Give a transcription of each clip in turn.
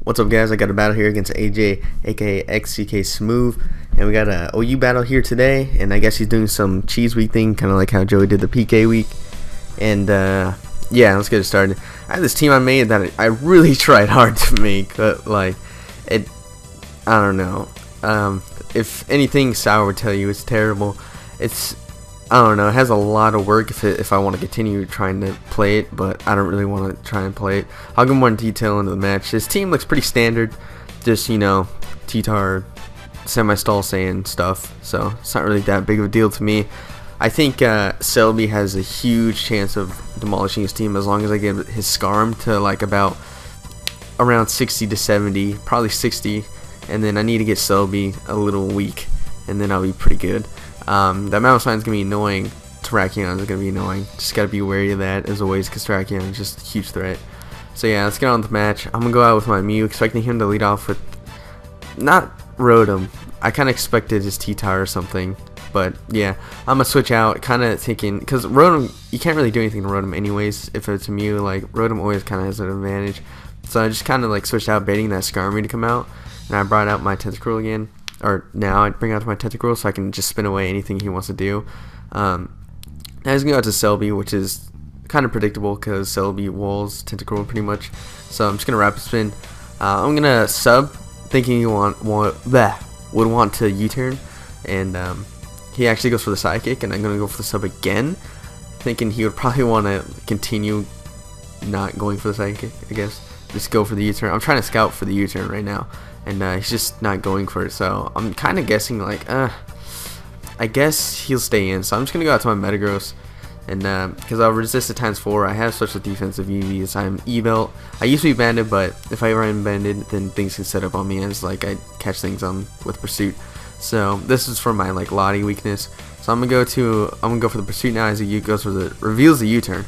What's up, guys? I got a battle here against AJ, aka xCKSmoove, and we got a OU battle here today. And I guess he's doing some cheese week thing, kind of like how Joey did the PK week. And yeah, let's get it started. I have this team I made that I really tried hard to make, but like I don't know. If anything, Sour would tell you it's terrible. I don't know, it has a lot of work if I want to continue trying to play it, but I don't really want to try and play it. I'll go more in detail into the match. This team looks pretty standard, just, you know, T-Tar, semi-stall Saiyan stuff, so it's not really that big of a deal to me. I think Selby has a huge chance of demolishing his team as long as I get his Scarm to like about around 60 to 70, probably 60, and then I need to get Selby a little weak, and then I'll be pretty good. That mouse sign is going to be annoying. Terrakion is going to be annoying. Just got to be wary of that as always, because Terrakion is just a huge threat. So yeah, let's get on with the match. I'm going to go out with my Mew, expecting him to lead off with not Rotom. I kind of expected his T-Tar or something. But yeah, I'm going to switch out, kind of thinking, because Rotom, you can't really do anything to Rotom anyways. If it's a Mew, like Rotom always kind of has an advantage. So I just kind of like switched out, baiting that Skarmory to come out. And I brought out my Tentacruel again. Or now I bring out my Tentacruel so I can just spin away anything he wants to do. Now he's going to go out to Selby, which is kind of predictable because Selby walls Tentacruel pretty much. So I'm just going to Rapid Spin. I'm going to sub, thinking he would want to U-turn. And he actually goes for the Psychic, and I'm going to go for the sub again, thinking he would probably want to continue not going for the Psychic, I guess. Just go for the U-turn. I'm trying to scout for the U-turn right now. And he's just not going for it, so I'm kind of guessing like, I guess he'll stay in. So I'm just gonna go out to my Metagross, and because I'll resist it ×4. I have such a defensive EVs. I'm E-Belt. I used to be banded, but if I run banded, then things can set up on me as like I catch things on with Pursuit. So this is for my like Lottie weakness. So I'm gonna go for the Pursuit now as he goes for the reveals the U-turn.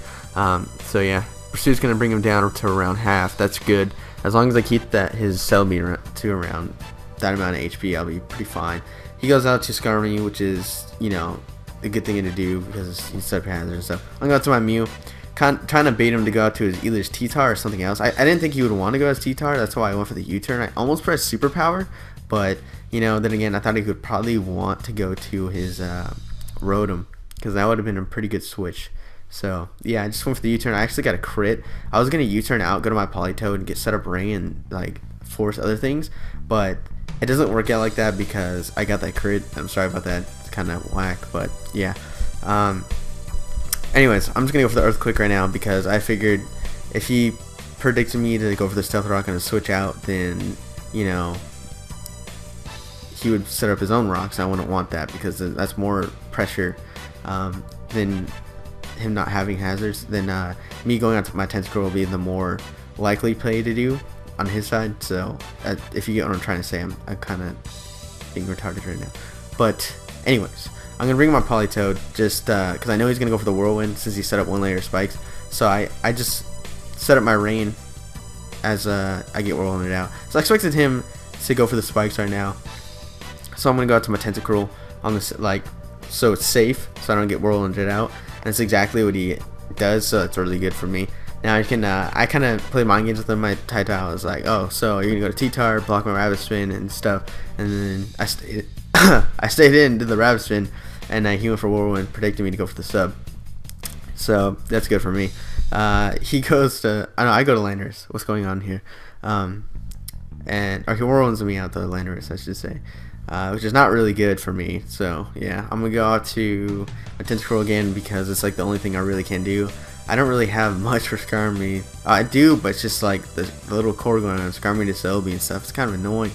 So yeah, Pursuit's gonna bring him down to around half. That's good. As long as I keep his Selby to around that amount of HP, I'll be pretty fine. He goes out to Skarmory, which is, you know, a good thing to do because he's sub hazard and stuff. I'm going to go out to my Mew, trying to bait him to go out to either his T-Tar or something else. I didn't think he would want to go as T-Tar. That's why I went for the U-turn. I almost pressed Superpower, but, you know, then again, I thought he would probably want to go to his Rotom, because that would have been a pretty good switch. So yeah, I just went for the U-turn. I actually got a crit. I was gonna U-turn out, go to my Politoed, and get set up Rain and like force other things, but it doesn't work out like that because I got that crit. I'm sorry about that. It's kind of whack, but yeah. Anyways, I'm just gonna go for the Earthquake right now because I figured if he predicted me to go for the Stealth Rock and a switch out, then you know he would set up his own rocks. I wouldn't want that because that's more pressure than him not having hazards. Then me going out to my Tentacruel will be the more likely play to do on his side. So if you get what I'm trying to say, I'm kind of being retarded right now. But anyways, I'm gonna bring my Politoed just because I know he's gonna go for the Whirlwind since he set up one layer of spikes. So I just set up my Rain as I get Whirlwinded out. So I expected him to go for the spikes right now. So I'm gonna go out to my Tentacruel on this, like, so it's safe, so I don't get Whirlwinded out. And that's exactly what he does, so that's really good for me. Now I can, I kind of play mind games with him. My Taitai, I was like, oh, so you're gonna go to T-Tar, block my Rabbit Spin and stuff, and then I stayed in, did the Rabbit Spin, and he went for Whirlwind, predicting me to go for the sub. So that's good for me. He goes to, I go to Landers. What's going on here? Or he Whirlwinds me out to Landers, I should say. Which is not really good for me. So yeah, I'm gonna go out to my Tentacruel again because it's like the only thing I really can do. I don't really have much for Skarmory. I do, but it's just like the little core going on Skarmory to Selby and stuff. It's kind of annoying,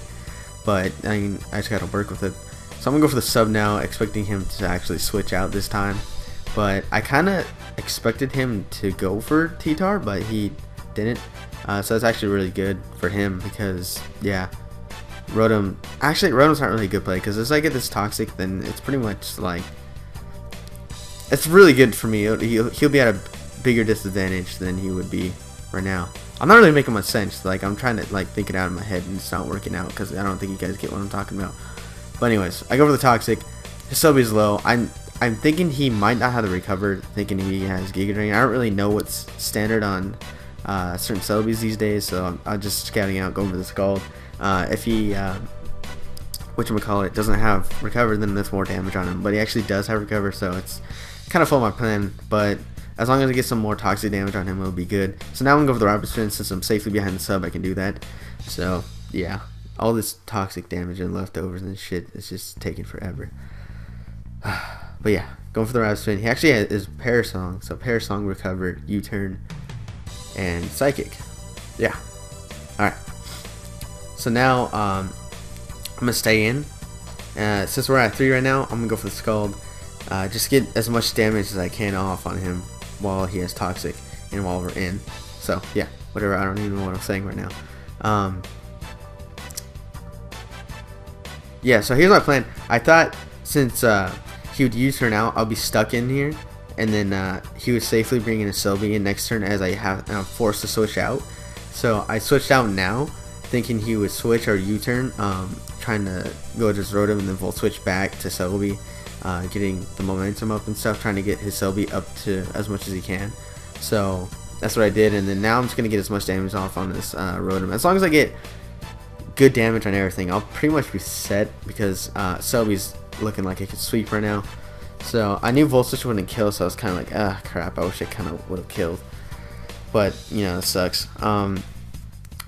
but I mean, I just gotta work with it. So I'm gonna go for the sub now, expecting him to actually switch out this time. But I kind of expected him to go for T-Tar, but he didn't. So that's actually really good for him because yeah. Rotom's not really a good play because as I get this Toxic, then it's pretty much like, it's really good for me. He'll be at a bigger disadvantage than he would be right now. I'm not really making much sense. Like, I'm trying to like think it out in my head and it's not working out because I don't think you guys get what I'm talking about. But anyways, I go for the Toxic. His sub is low. I'm thinking he might not have the recover, thinking he has Giga Drain. I don't really know what's standard on certain celebrities these days, so I'm just scouting out, going for the Scald. If he whatchamacallit doesn't have recover, then that's more damage on him, but he actually does have recover, so it's kind of followed my plan. But as long as I get some more toxic damage on him, it'll be good. So now I'm gonna go for the rapid spin. Since I'm safely behind the sub, I can do that. So yeah, all this toxic damage and leftovers and shit is just taking forever. But yeah, going for the rapid spin. He actually has his Parasong, so Parasong, recover, U-turn, and Psychic. Yeah. Alright. So now I'm gonna stay in. Since we're at 3 right now, I'm gonna go for the Scald. Just get as much damage as I can off on him while he has Toxic and while we're in. So yeah, whatever. I don't even know what I'm saying right now. Yeah. So here's my plan. I thought since he would U-turn out, I'll be stuck in here, and then he would safely bring in a Sylvie in next turn as I'm forced to switch out. So I switched out now, thinking he would switch or U-turn, trying to go just Rotom and then Volt Switch back to Sylvie, getting the momentum up and stuff, trying to get his Sylvie up to as much as he can. So that's what I did, and then now I'm just going to get as much damage off on this Rotom. As long as I get good damage on everything, I'll pretty much be set, because Sylvie's looking like it could sweep right now. So I knew Volt Switch wouldn't kill, so I was kind of like, ah, crap, I wish it kind of would have killed. But, you know, it sucks.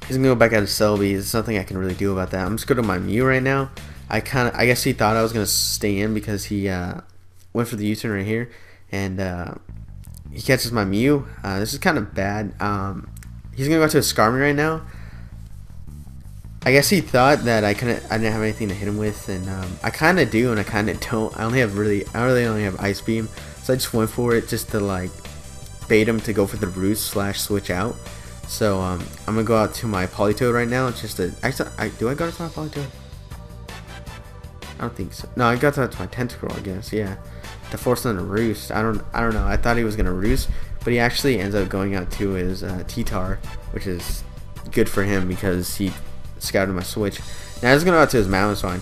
He's gonna go back out of Sylvie. There's nothing I can really do about that. I'm just going to my Mew right now. I guess he thought I was gonna stay in because he went for the U-turn right here, and he catches my Mew. This is kind of bad. He's gonna go to a Skarmory right now. I guess he thought that I didn't have anything to hit him with, and I kind of do, and I kind of don't. I really only have Ice Beam, so I just went for it just to like bait him to go for the Roost / switch out. So I'm gonna go out to my Politoed right now. It's just do I go to my Politoed? I don't think so. No, I got to my Tentacruel, I guess. Yeah, to force him to Roost. I don't know. I thought he was gonna Roost, but he actually ends up going out to his T-Tar, which is good for him because he scouted my switch. Now I was gonna go out to his Mamoswine.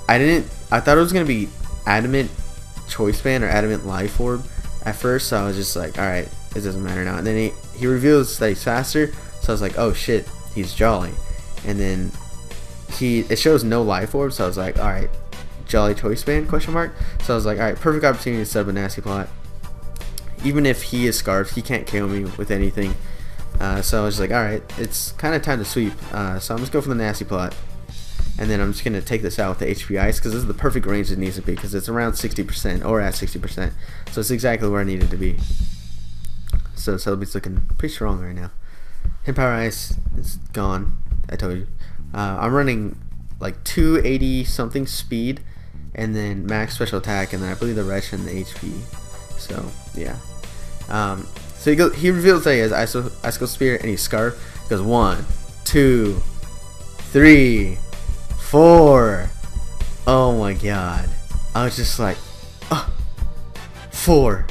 I thought it was gonna be Adamant Choice Band or Adamant Life Orb at first, so I was just like, alright, it doesn't matter now. And then he reveals that he's faster, so I was like, oh shit, he's Jolly. And then it shows no Life Orb, so I was like, alright, Jolly Choice Band, question mark. So I was like, alright, perfect opportunity to set up a nasty plot. Even if he is Scarfed, he can't KO me with anything. So I was like, alright, it's kind of time to sweep. So I'm just going for the nasty plot. And then I'm just going to take this out with the HP Ice, because this is the perfect range it needs to be, because it's around 60% or at 60%. So it's exactly where I need it to be. So Celebi's looking pretty strong right now. Hit Power Ice is gone. I told you. I'm running like 280 something speed, and then max special attack, and then I believe the rest in the HP. So yeah. So he reveals that he has Icicle Spear and he's Scarf. He goes 1, 2, 3, 4. Oh my god. I was just like, 4.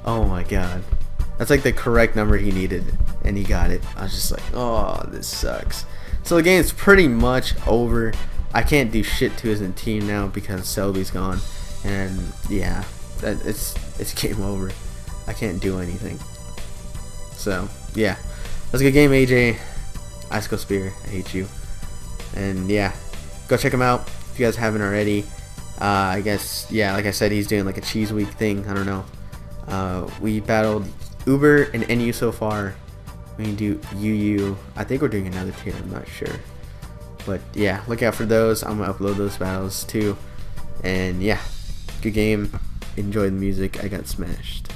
Oh my god. That's like the correct number he needed, and he got it. I was just like, oh, this sucks. So the game's pretty much over. I can't do shit to his team now because Celebi's gone, and yeah, it's game over. I can't do anything. So yeah, that's a good game, AJ. Icicle Spear, I hate you. And yeah, go check him out if you guys haven't already. I guess, yeah, like I said, he's doing like a cheese week thing. I don't know. We battled Uber and NU so far. We can do UU. I think we're doing another tier, I'm not sure. But yeah, look out for those. I'm gonna upload those battles too. And yeah, good game. Enjoy the music. I got smashed.